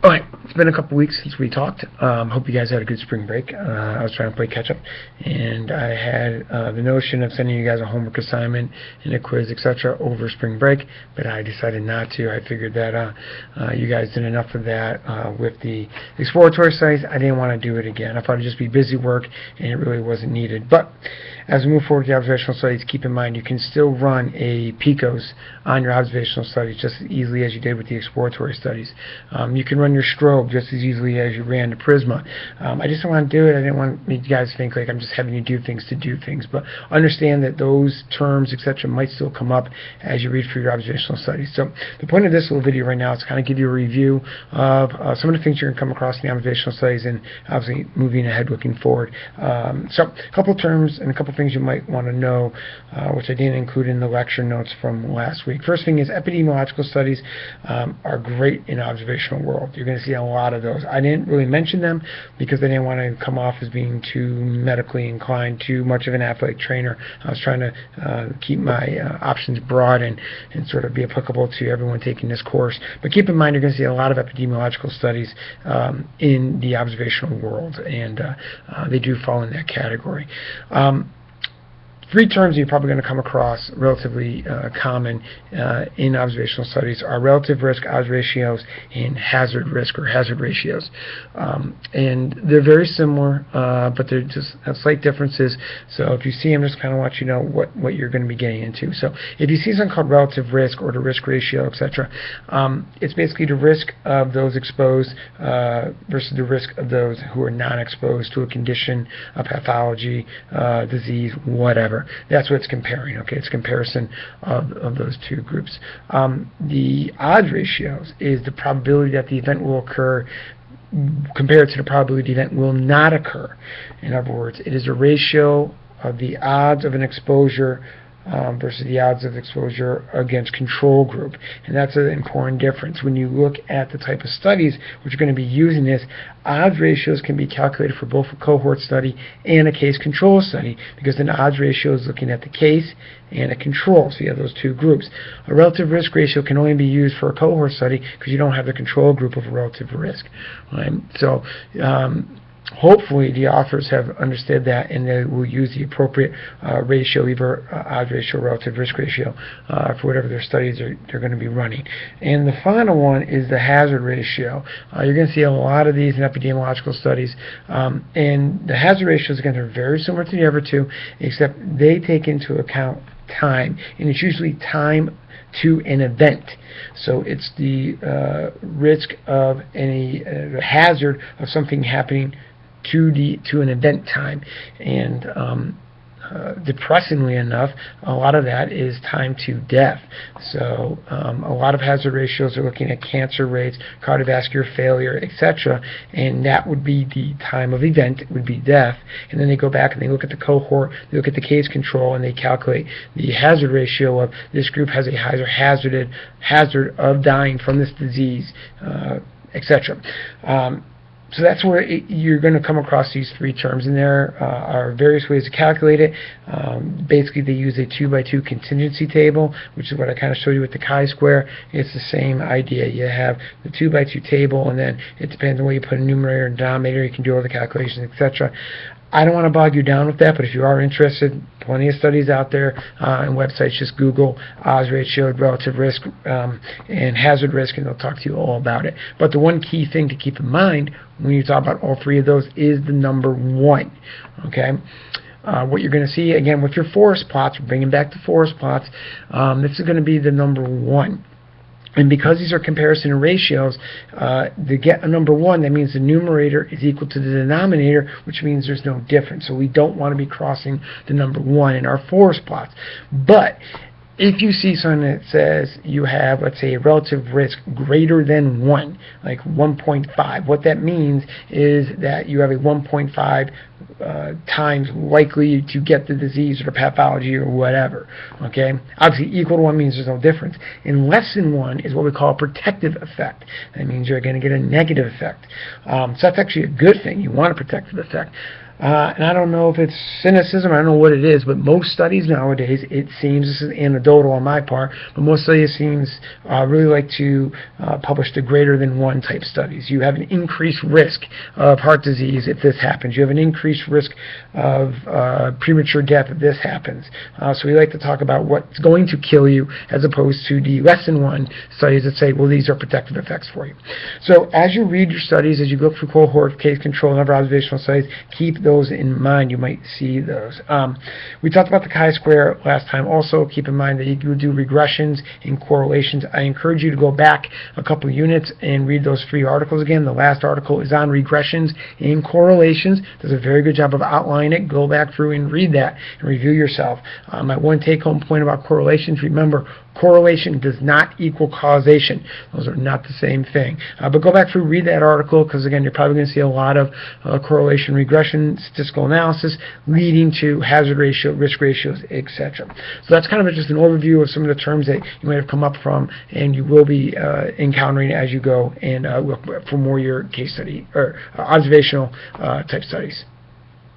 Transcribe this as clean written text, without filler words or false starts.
Alright, it's been a couple weeks since we talked. Hope you guys had a good spring break. I was trying to play catch up, and I had the notion of sending you guys a homework assignment and a quiz, etc. over spring break, but I decided not to. I figured that you guys did enough of that with the exploratory studies. I didn't want to do it again. I thought it'd just be busy work, and it really wasn't needed. But as we move forward with the observational studies, keep in mind you can still run a PICOS on your observational studies just as easily as you did with the exploratory studies. You can run your strobe just as easily as you ran the Prisma. I just don't want to do it. I didn't want you guys to think like I'm just having you do things to do things, but understand that those terms, etc., might still come up as you read through your observational studies. So the point of this little video right now is to kind of give you a review of some of the things you're going to come across in the observational studies and obviously moving ahead looking forward. So a couple terms and a couple things you might want to know, which I didn't include in the lecture notes from last week. First thing is epidemiological studies are great in observational world. You're going to see a lot of those. I didn't really mention them because I didn't want to come off as being too medically inclined, too much of an athletic trainer. I was trying to keep my options broad and sort of be applicable to everyone taking this course. But keep in mind you're going to see a lot of epidemiological studies in the observational world, and they do fall in that category. Three terms you're probably going to come across relatively common in observational studies are relative risk, odds ratios, and hazard risk or hazard ratios. And they're very similar, but they just have slight differences. So if you see them, just kind of want you to know what you're going to be getting into. So if you see something called relative risk or the risk ratio, etc., it's basically the risk of those exposed versus the risk of those who are non-exposed to a condition, a pathology, disease, whatever. That's what it's comparing. Okay, it's a comparison of those two groups. The odds ratios is the probability that the event will occur compared to the probability the event will not occur. In other words, it is a ratio of the odds of an exposure versus the odds of exposure against control group. And that's an important difference. When you look at the type of studies which are going to be using this, odds ratios can be calculated for both a cohort study and a case control study, because an odds ratio is looking at the case and a control. So you have those two groups. A relative risk ratio can only be used for a cohort study because you don't have the control group of a relative risk. Right? So hopefully the authors have understood that, and they will use the appropriate ratio, either odds ratio or relative risk ratio, for whatever their studies they're going to be running. And the final one is the hazard ratio. You're going to see a lot of these in epidemiological studies, and the hazard ratios, again, are very similar to the other two, except they take into account time, and it's usually time to an event. So it's the risk of any hazard of something happening to an event time, and depressingly enough, a lot of that is time to death. So a lot of hazard ratios are looking at cancer rates, cardiovascular failure, etc., and that would be the time of event, it would be death. And then they go back and they look at the cohort, they look at the case control, and they calculate the hazard ratio of this group has a higher hazard of dying from this disease, etc. So that's where you're going to come across these three terms, and there are various ways to calculate it. Basically, they use a 2x2 contingency table, which is what I kind of showed you with the chi-square. It's the same idea. You have the 2x2 table, and then it depends on where you put a numerator and denominator. You can do all the calculations, etc. I don't want to bog you down with that, but if you are interested, plenty of studies out there and websites. Just Google odds ratio, relative risk, and hazard risk, and they'll talk to you all about it. But the one key thing to keep in mind when you talk about all three of those is the number 1. Okay. What you're going to see, again, with your forest plots, we're bringing back the forest plots, this is going to be the number 1. And because these are comparison ratios, to get a number 1, that means the numerator is equal to the denominator, which means there's no difference. So we don't want to be crossing the number 1 in our forest plots. But if you see something that says you have, let's say, a relative risk greater than 1, like 1.5, what that means is that you have a 1.5 times likely to get the disease or the pathology or whatever. Okay? Obviously, equal to 1 means there's no difference. And less than 1 is what we call a protective effect. That means you're going to get a negative effect. So that's actually a good thing. You want a protective effect. And I don't know if it's cynicism, I don't know what it is, but most studies nowadays, it seems, this is anecdotal on my part, but most studies seems really like to publish the greater than one type studies. You have an increased risk of heart disease if this happens. You have an increased risk of premature death if this happens. So we like to talk about what's going to kill you as opposed to the less than one studies that say, well, these are protective effects for you. So as you read your studies, as you go through cohort, case control, and other observational studies, keep those in mind. You might see those. We talked about the chi-square last time. Also, keep in mind that you do regressions and correlations. I encourage you to go back a couple of units and read those 3 articles again. The last article is on regressions and correlations. Does a very good job of outlining it. Go back through and read that and review yourself. My one take-home point about correlations, remember, correlation does not equal causation. Those are not the same thing. But go back through, read that article, because again, you're probably going to see a lot of correlation, regression, statistical analysis leading to hazard ratio, risk ratios, etc. So that's kind of just an overview of some of the terms that you might have come up from and you will be encountering as you go and look for more your case study or observational type studies.